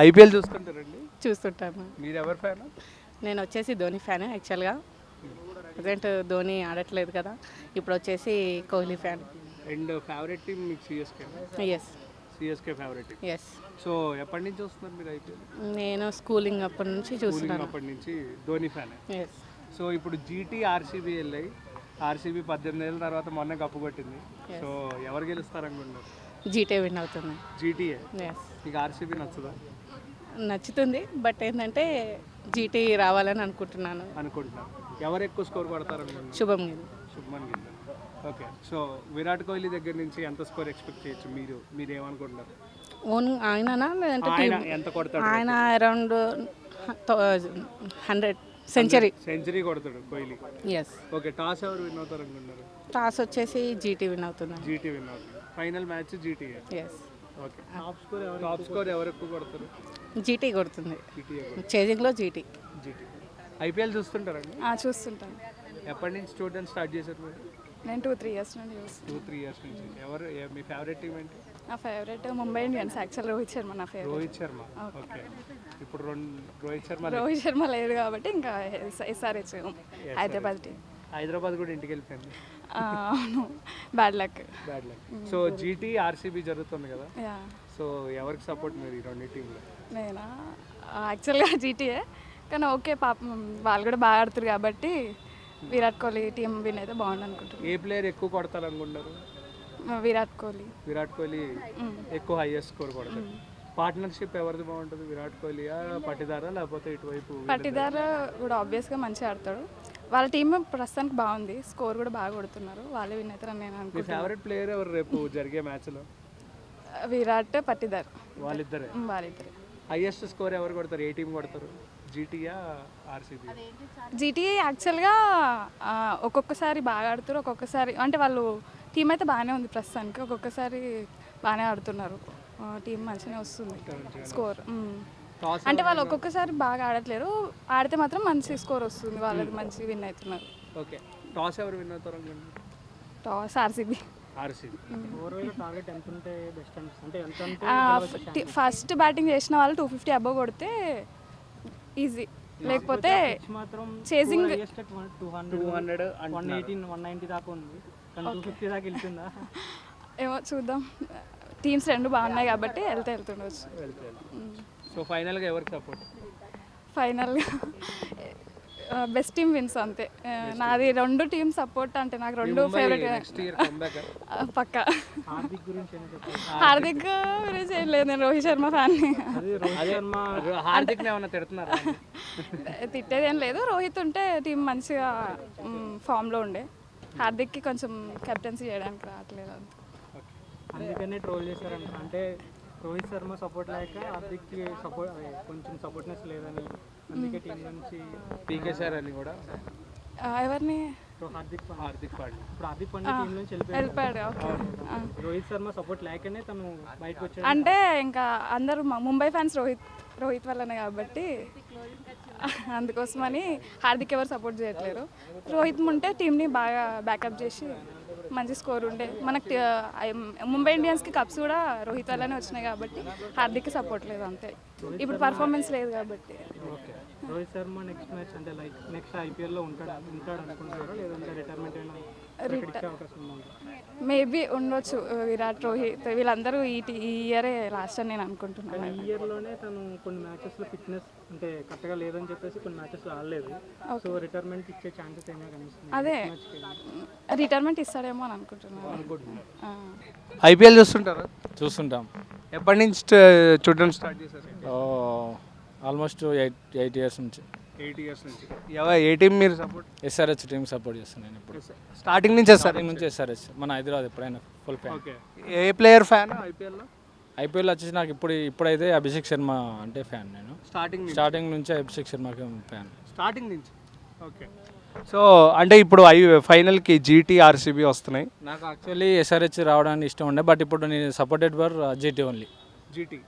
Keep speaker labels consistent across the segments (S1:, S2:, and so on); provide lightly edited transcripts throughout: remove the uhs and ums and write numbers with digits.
S1: IPL చూస్తుంటారండి?
S2: చూస్తుంటాను.
S1: మీరు ఎవరు ఫ్యాన్?
S2: నేను వచ్చేసి ధోని ఫ్యాన్ యాక్చువల్గా. ప్రజెంట్ ధోని ఆడట్లేదు కదా, ఇప్పుడు వచ్చేసి Kohli fan.
S1: And favourite team మీకు CSK?
S2: Yes.
S1: CSK favourite team.
S2: Yes.
S1: So ఎప్పటి నుంచి వస్తున్నారు మీరు ఐపీఎల్?
S2: నేను స్కూలింగ్ అప్పటి నుంచి చూస్తున్నాను.
S1: అప్పటి నుంచి ధోని ఫ్యాన్.
S2: ఎస్.
S1: సో ఇప్పుడు జీటీ ఆర్సీబీ వెళ్ళాయి. ఆర్సీబీ 18 ఏళ్ళ తర్వాత మొన్న కప్పు కొట్టింది. సో ఎవరు గెలుస్తారు అనుకుంటున్నారు?
S2: జీటే విన్ అవుతుంది.
S1: జీటీఏ.
S2: ఎస్.
S1: మీకు ఆర్సీబీ నచ్చదా?
S2: నచ్చుతుంది, బట్ ఏంటంటే జీటీ రావాలని అనుకుంటున్నాను.
S1: అనుకుంటున్నారు. ఎవరు ఎక్కువ స్కోర్ కొడతారు అనుకుంటున్నారు?
S2: శుభం గిల్.
S1: శుభ్మన్ గిల్. ఓకే. సో విరాట్ కోహ్లీ దగ్గర నుంచి ఎంత స్కోర్ ఎక్స్పెక్ట్ చేయొచ్చు? మీరు ఏమనుకుంటున్నారు?
S2: ఓన్ ఆయననా లేదంటే
S1: ఆయన
S2: team?
S1: ఎంత కొడతాడు?
S2: ఆయన అరౌండ్ 100
S1: సెంచరీ కొడతాడు కోహ్లీ.
S2: ఎస్.
S1: ఓకే. టాస్ ఎవరు విన్ అవుతారు అనుకుంటున్నారు?
S2: టాస్ వచ్చేసి జీటీ విన్ అవుతుంది.
S1: జీటీ విన్ అవుతుంది. ఫైనల్ మ్యాచ్ జీటీఏ.
S2: ఎస్.
S1: ఓకే. టాప్ స్కోర్ ఎవరు ఎక్కువ కొడతారు?
S2: జీటీ కొడుతుంది.
S1: జీటీఏ.
S2: చేజింగ్లో జీటీ.
S1: జీటీ. ఐపీఎల్ చూస్తుంటారండి?
S3: చూస్తుంటాను.
S1: ఎప్పటి నుంచి చూడడం స్టార్ట్ చేశారు మీరు?
S3: నేను 2-3 ఇయర్స్ నుండి చూస్తాను.
S1: 2-3 ఇయర్స్ నుంచి. మీ ఫేవరెట్ టీం ఏంటి?
S3: నా favourite Mumbai Indians. Actual Rohit Sharma నా ఫేవరెట్.
S1: రోహిత్ శర్మ. ఓకే. ఇప్పుడు
S3: రోహిత్ శర్మ లేడు కాబట్టి ఇంకా ఎస్ఆర్హెచ్ హైదరాబాద్ టీం.
S1: హైదరాబాద్ కూడా ఇంటికి వెళ్ళిపోయింది.
S3: అవును, bad luck.
S1: Bad luck. So GT RCB జరుగుతుంది కదా,
S3: యా.
S1: సో ఎవరికి సపోర్ట్ మీరు ఈ రెండు టీంలో?
S3: నేనా యాక్చువల్గా జీటీఏ, కానీ ఓకే పాపం వాళ్ళు కూడా బాగా ఆడుతారు కాబట్టి విరాట్ కోహ్లీ టీం విన్ అయితే బాగుండు అనుకుంటున్నాను.
S1: ఏ ప్లేయర్ ఎక్కువ కొడతారు అనుకుంటారు?
S3: విరాట్ కోహ్లీ.
S1: విరాట్ కోహ్లీ ఎక్కువ హైయెస్ట్ స్కోర్ కొడతారు. పార్ట్నర్షిప్ ఎవరిది బాగుంటుంది? విరాట్ కోహ్లీయా, పట్టిదారా, లేకపోతే ఇటువైపు?
S3: పట్టిదార్ కూడా ఆబ్వియస్గా మంచిగా ఆడతాడు. వాళ్ళ టీం ప్రస్తుతానికి బాగుంది, స్కోర్ కూడా బాగా కొడుతున్నారు. వాళ్ళే విన్ అవుతారని నేను
S1: మీ
S3: అనుకుంటున్నాను.
S1: ఫేవరెట్ ప్లేయర్ ఎవరు రేపు జరిగే మ్యాచ్లో?
S3: విరాట్, పట్టిదార్.
S1: వాళ్ళిద్దరే.
S3: వాళ్ళిద్దరే.
S1: హైయెస్ట్ స్కోర్ ఎవరు కొడతారు? ఏ టీం కొడతారు? జీటీయా, ఆర్సీబీ?
S3: జీటీ యాక్చువల్గా ఒక్కొక్కసారి బాగా ఆడుతారు, ఒక్కొక్కసారి అంటే వాళ్ళు టీం అయితే బాగానే ఉంది ప్రస్తుతానికి. ఒక్కొక్కసారి బాగానే ఆడుతున్నారు, టీం మంచిగానే వస్తుంది స్కోర్. అంటే వాళ్ళు ఒక్కొక్కసారి బాగా ఆడట్లేరు, ఆడితే మాత్రం మంచి స్కోర్ వస్తుంది, వాళ్ళది మంచి విన్ అవుతున్నారు.
S1: ఓకే. టాస్ ఎవరు విన్ అవుతారు అనుకుంటున్నారు?
S3: Toss RCB.
S1: RCB.
S3: First batting చేసిన వాళ్ళు 250 అబవ్ కొడితే ఈజీ, లేకపోతే చేసింగ్
S4: 190 దాకా ఉంది, 250 దాకా వెళ్తుందా
S3: ఏమో చూద్దాం. టీమ్స్ రెండు బాగున్నాయి కాబట్టి వెళ్తుండవచ్చు.
S1: సో ఫైనల్గా ఎవరికి సపోర్ట్?
S3: ఫైనల్గా బెస్ట్ టీమ్ విన్స్ అంతే. నాది రెండు టీమ్ సపోర్ట్, అంటే నాకు రెండు ఫేవరెట్. పక్కా. హార్దిక్ గురించి ఏం లేదు, నేను రోహిత్ శర్మ ఫ్యాన్ని. తిట్టేది ఏం లేదు, రోహిత్ ఉంటే టీం మంచిగా ఫామ్లో ఉండే. హార్దిక్కి కొంచెం కెప్టెన్సీ చేయడానికి రావట్లేదు అంత,
S4: అందుకనే ట్రోల్ చేశారంట. అంటే రోహిత్ శర్మ సపోర్ట్ లేక హార్దిక్కి సపోర్ట్ కొంచెం సపోర్ట్నెస్ లేదని, అందుకే టీం నుంచి
S1: పీకేశారు అని కూడా.
S3: ఎవరిని?
S4: హార్దిక్ పాండ్యా. ఇప్పుడు హార్దిక్ పాండ్యా టీం నుంచి వెళ్ళిపోయాడు. రోహిత్ శర్మ సపోర్ట్ లేకనే తను బయటకు వచ్చాడు.
S3: అంటే ఇంకా అందరూ ముంబై ఫ్యాన్స్ రోహిత్ వల్లనే కాబట్టి అందుకోసమని హార్దిక్ ఎవరు సపోర్ట్ చేయట్లేరు. రోహిత్ ఉంటే టీంని బాగా బ్యాకప్ చేసి మంచి స్కోర్ ఉండే. మనకు ముంబై ఇండియన్స్కి కప్స్ కూడా రోహిత్ వల్లనే వచ్చినాయి కాబట్టి హార్దిక్కి సపోర్ట్ లేదు అంతే, ఇప్పుడు పర్ఫార్మెన్స్ లేదు కాబట్టి.
S4: రోహిత్ శర్మ నెక్స్ట్ మ్యాచ్ అంటే లైక్ నెక్స్ట్ ఐపీఎల్లో ఉంటాడు అనుకుంటున్నారా, లేదంటే రిటైర్మెంట్ అయినా అవకాశం ఉందా?
S3: మేబీ ఉండొచ్చు. విరాట్, రోహిత్ వీళ్ళందరూ ఈ ఇయరే లాస్ట్ అని నేను అనుకుంటున్నాను.
S4: ఈ ఇయర్లోనే తను కొన్ని మ్యాచెస్లో ఫిట్నెస్ అంటే కరెక్ట్గా లేదని చెప్పేసి కొన్ని మ్యాచెస్లో ఆడలేదు. సో రిటైర్మెంట్ ఇచ్చే ఛాన్సెస్ ఏమైనా కనిపిస్తుంది?
S3: అదే రిటైర్మెంట్ ఇస్తాడేమో అని అనుకుంటున్నాను.
S1: ఐపీఎల్ చూస్తుంటారా?
S5: చూస్తుంటాం.
S1: ఎప్పటి నుంచి చూడడం స్టార్ట్ చేశారు?
S5: ఆల్మోస్ట్ 8 ఇయర్స్ నుంచి.
S1: 8 ఇయర్స్ నుంచి. ఏ టీం మీరు సపోర్ట్?
S5: ఎస్ఆర్హెచ్ టీం సపోర్ట్ చేస్తున్నాను ఇప్పుడు.
S1: స్టార్టింగ్ నుంచి
S5: స్టార్టింగ్ నుంచి ఎస్ఆర్హెచ్, మన హైదరాబాద్ ఎప్పుడైనా ఫుల్ ఫ్యాన్.
S1: ఓకే. ఏ ప్లేయర్ ఫ్యాన్ ఐపీఎల్లో?
S5: ఐపీఎల్ వచ్చేసి నాకు ఇప్పుడైతే అభిషేక్ శర్మ అంటే ఫ్యాన్. నేను స్టార్టింగ్ నుంచి అభిషేక్ శర్మకి ఫ్యాన్.
S1: స్టార్టింగ్ నుంచి. ఓకే. సో అంటే ఇప్పుడు ఫైనల్కి జీటీ ఆర్సీబీ వస్తున్నాయి.
S5: నాకు యాక్చువల్లీ ఎస్ఆర్హెచ్ రావడానికి ఇష్టం ఉండే, బట్ ఇప్పుడు నేను supported for GT only.
S1: GT.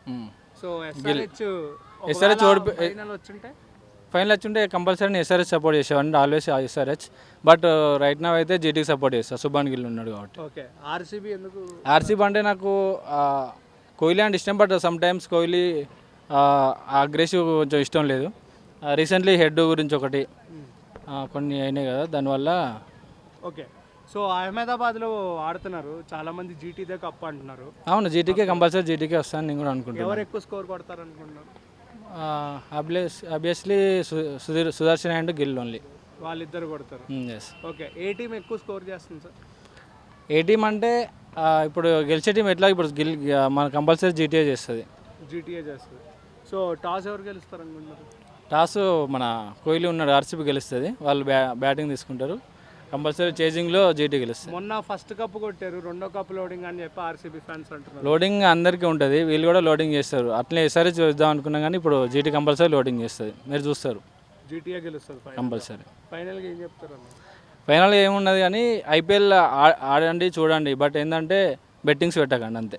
S1: So
S5: SRH
S1: final
S5: వచ్చుంటే కంపల్సరీ ఎస్ఆర్హెచ్ సపోర్ట్ చేసేవాడిని, ఆల్వేస్ ఎస్ఆర్హెచ్. బట్ రైట్ నా అయితే జీటీకి సపోర్ట్ చేస్తాను, శుభాన్ గిల్ ఉన్నాడు కాబట్టి.
S1: ఓకే. ఆర్సీబీ ఎందుకు?
S5: ఆర్సీబీ అంటే నాకు కోహ్లీ అంటే ఇష్టం, but some times Kohli aggressive కొంచెం ఇష్టం లేదు. రీసెంట్లీ హెడ్ గురించి ఒకటి కొన్ని అయినాయి కదా, దానివల్ల.
S1: ఓకే, సో అహ్మదాబాద్లో ఆడుతున్నారు, చాలామంది జీటీదే కప్ అంటున్నారు.
S5: అవును, జీటీకే కంపల్సరీ జీటీకే వస్తాను నేను కూడా అనుకుంటున్నాను.
S1: ఎవరు ఎక్కువ స్కోర్ కొడతారు అనుకుంటున్నారు?
S5: Obviously Sudarshan and Gill only.
S1: వాళ్ళిద్దరు కొడతారు.
S5: ఎస్.
S1: ఓకే, ఏ టీం ఎక్కువ స్కోర్ చేస్తుంది సార్?
S5: ఏ టీం అంటే ఇప్పుడు గెలిచే టీం ఎట్లా, ఇప్పుడు మన కంపల్సరీ జీటీఏ చేస్తుంది.
S1: జీటీఏ చేస్తుంది. సో టాస్ ఎవరు గెలుస్తారు అనుకుంటున్నారు?
S5: టాస్ మన కోహ్లీ ఉన్నాడు, ఆర్సీబీ గెలుస్తుంది. వాళ్ళు బ్యాటింగ్ తీసుకుంటారు. కంపల్సరీ చేజింగ్లో జీటీ గెలుస్తుంది.
S1: మొన్న ఫస్ట్ కప్ కొట్టారు, రెండో కప్ లోడింగ్ అని చెప్పి ఆర్సీబీ ఫ్యాన్స్ అంటున్నారు.
S5: లోడింగ్ అందరికీ ఉంటుంది, వీళ్ళు కూడా లోడింగ్ చేస్తారు. అట్లే ఈసారి చూద్దాం అనుకున్నాం కానీ ఇప్పుడు జీటీ కంపల్సరీ లోడింగ్ చేస్తుంది. మీరు చూస్తారు,
S1: జీటీఏ గెలుస్తుంది
S5: కంపల్సరీ.
S1: ఫైనల్గా ఏం చెప్తారు అన్న?
S5: ఫైనల్గా ఏమున్నది కానీ ఐపీఎల్ ఆడండి చూడండి, బట్ ఏంటంటే బెట్టింగ్స్ పెట్టకండి అంతే.